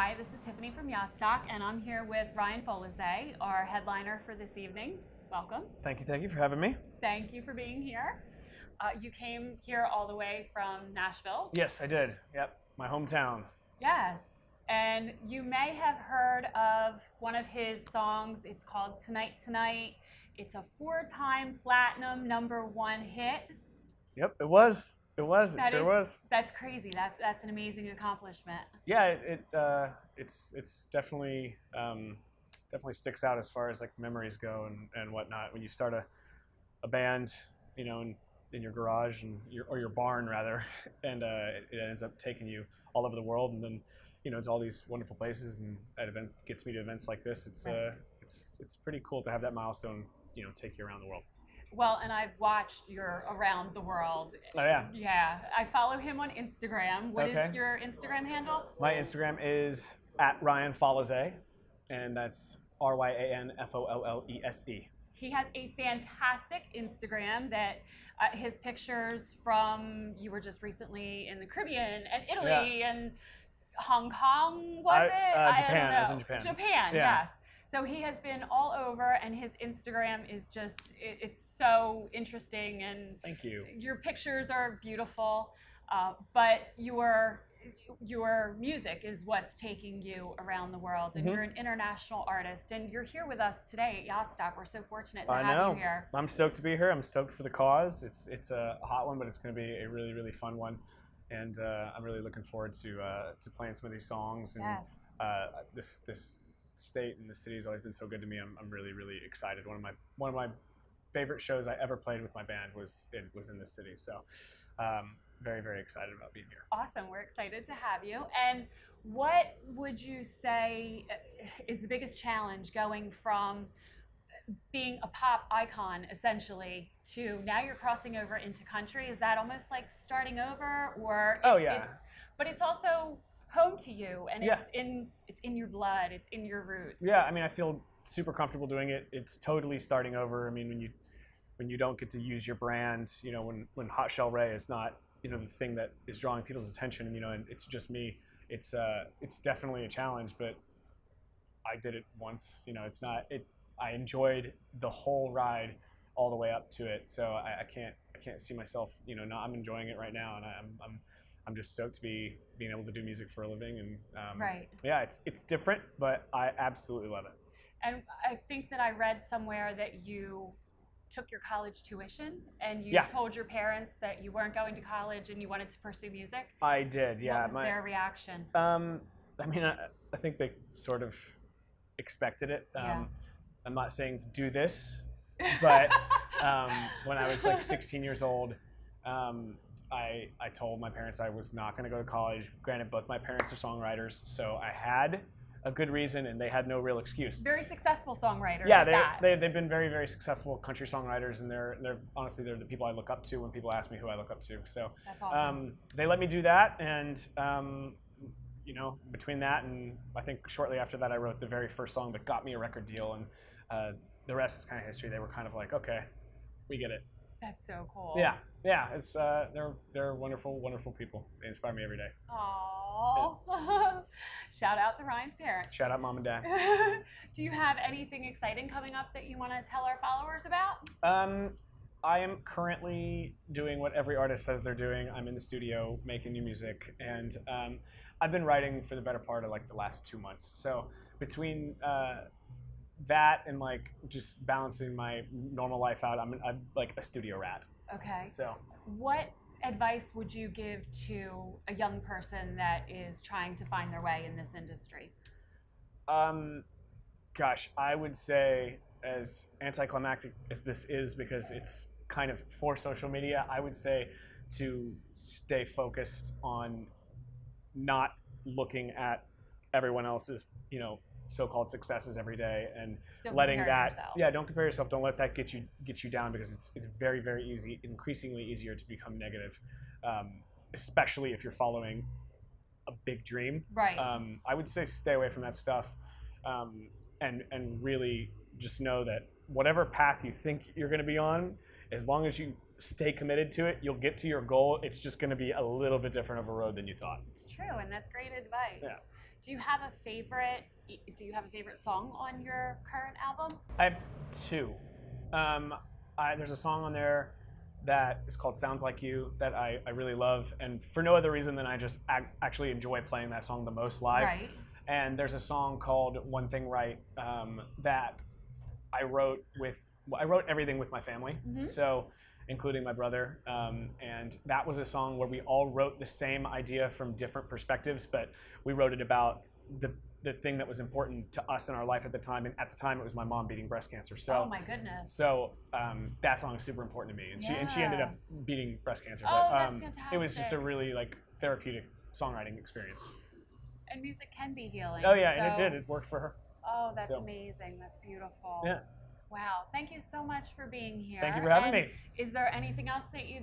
Hi, this is Tiffany from Yacht Stock, and I'm here with Ryan Follese, our headliner for this evening. Welcome. Thank you for having me. Thank you for being here. You came here all the way from Nashville. Yes, I did. Yep, my hometown. Yes, and you may have heard of one of his songs. It's called Tonight Tonight. It's a 4-time platinum #1 hit. Yep, it was. It sure was. That's crazy. That's an amazing accomplishment. Yeah, it's definitely definitely sticks out as far as like the memories go and whatnot. When you start a band, you know, in your garage or your barn rather, and it ends up taking you all over the world, and then you know it's all these wonderful places, and that event gets me to events like this. It's right. It's pretty cool to have that milestone, you know, take you around the world. Well, and I've watched your Around the World. Oh, yeah? Yeah. I follow him on Instagram. What is your Instagram handle? My Instagram is @RyanFollese, and that's RyanFollese. He has a fantastic Instagram that his pictures from, you were just recently in the Caribbean and Italy and Hong Kong, was it? Japan. I was in Japan. Japan, yeah. yes. So he has been all over, and his Instagram is just, it's so interesting. And thank you. Your pictures are beautiful, but your music is what's taking you around the world, and you're an international artist, and you're here with us today at Yacht Stock. We're so fortunate to have you here. I'm stoked to be here. I'm stoked for the cause. It's a hot one, but it's going to be a really, really fun one, and I'm really looking forward to playing some of these songs. And this state and the city has always been so good to me. I'm really, really excited. One of my favorite shows I ever played with my band was in this city. So very, very excited about being here. Awesome. We're excited to have you. And what would you say is the biggest challenge going from being a pop icon essentially to now you're crossing over into country? Is that almost like starting over, or but it's also home to you, and it's in your blood, it's in your roots? Yeah, I mean, I feel super comfortable doing it. It's totally starting over. I mean, when you don't get to use your brand, you know, when Hot Shell Ray is not, you know, the thing that is drawing people's attention, you know, and it's just me, it's definitely a challenge, but I did it once, you know. I enjoyed the whole ride all the way up to it, so I can't see myself, you know, I'm enjoying it right now, and I'm just stoked to be being able to do music for a living, and yeah, it's different, but I absolutely love it. And I think that I read somewhere that you took your college tuition, and you told your parents that you weren't going to college and you wanted to pursue music. I did, yeah. What was their reaction? I mean, I think they sort of expected it. I'm not saying to do this, but when I was like 16 years old, I told my parents I was not going to go to college. Granted, both my parents are songwriters, so I had a good reason, and they had no real excuse. Very successful songwriters. Yeah, they've been very, very successful country songwriters, and they're honestly the people I look up to when people ask me who I look up to. So that's awesome. They let me do that, and you know, between that and I think shortly after that, I wrote the very first song that got me a record deal, and the rest is kind of history. They were kind of like, okay, we get it. That's so cool. Yeah. It's they're wonderful, wonderful people. They inspire me every day. Aww. Yeah. Shout out to Ryan's parents. Shout out Mom and Dad. Do you have anything exciting coming up that you want to tell our followers about? I am currently doing what every artist says they're doing. I'm in the studio making new music, and I've been writing for the better part of like the last 2 months. So between that and like just balancing my normal life out, I'm like a studio rat. Okay. So what advice would you give to a young person that is trying to find their way in this industry? Gosh, I would say, as anticlimactic as this is, because it's kind of for social media, I would say to stay focused on not looking at everyone else's, you know, so-called successes every day, and letting that, don't compare yourself. Don't let that get you down, because it's very, very easy, increasingly easier to become negative, especially if you're following a big dream. Right. I would say stay away from that stuff, and really just know that whatever path you think you're going to be on, as long as you stay committed to it, you'll get to your goal. It's just going to be a little bit different of a road than you thought. It's true, and that's great advice. Yeah. Do you have a favorite? Do you have a favorite song on your current album? I have two. There's a song on there that is called Sounds Like You that I really love, and for no other reason than I just actually enjoy playing that song the most live. Right. And there's a song called One Thing Right that I wrote everything with my family, so including my brother, and that was a song where we all wrote the same idea from different perspectives, but we wrote it about the thing that was important to us in our life at the time, and at the time it was my mom beating breast cancer. So, oh my goodness. So that song is super important to me, and she ended up beating breast cancer. Oh, but, that's fantastic. It was just a really therapeutic songwriting experience. And music can be healing. Oh yeah, and it did. It worked for her. Oh, that's amazing. That's beautiful. Yeah. Wow. Thank you so much for being here. Thank you for having me. Is there anything else that you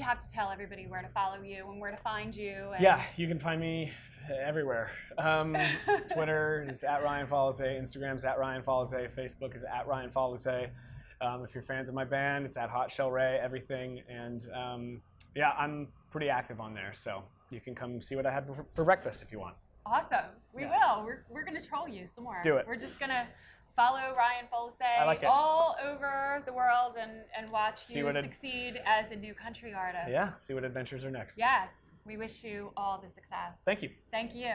have to tell everybody where to follow you and where to find you? And... Yeah, you can find me everywhere. Twitter is @RyanFollese, Instagram's @RyanFollese, Facebook is @RyanFollese. If you're fans of my band, it's @HotShellRay, everything. And yeah, I'm pretty active on there, so you can come see what I had for breakfast if you want. Awesome. We will. We're going to troll you some more. Do it. We're just going to follow Ryan Follese all over the world and watch you succeed as a new country artist. Yeah, see what adventures are next. Yes. We wish you all the success. Thank you. Thank you.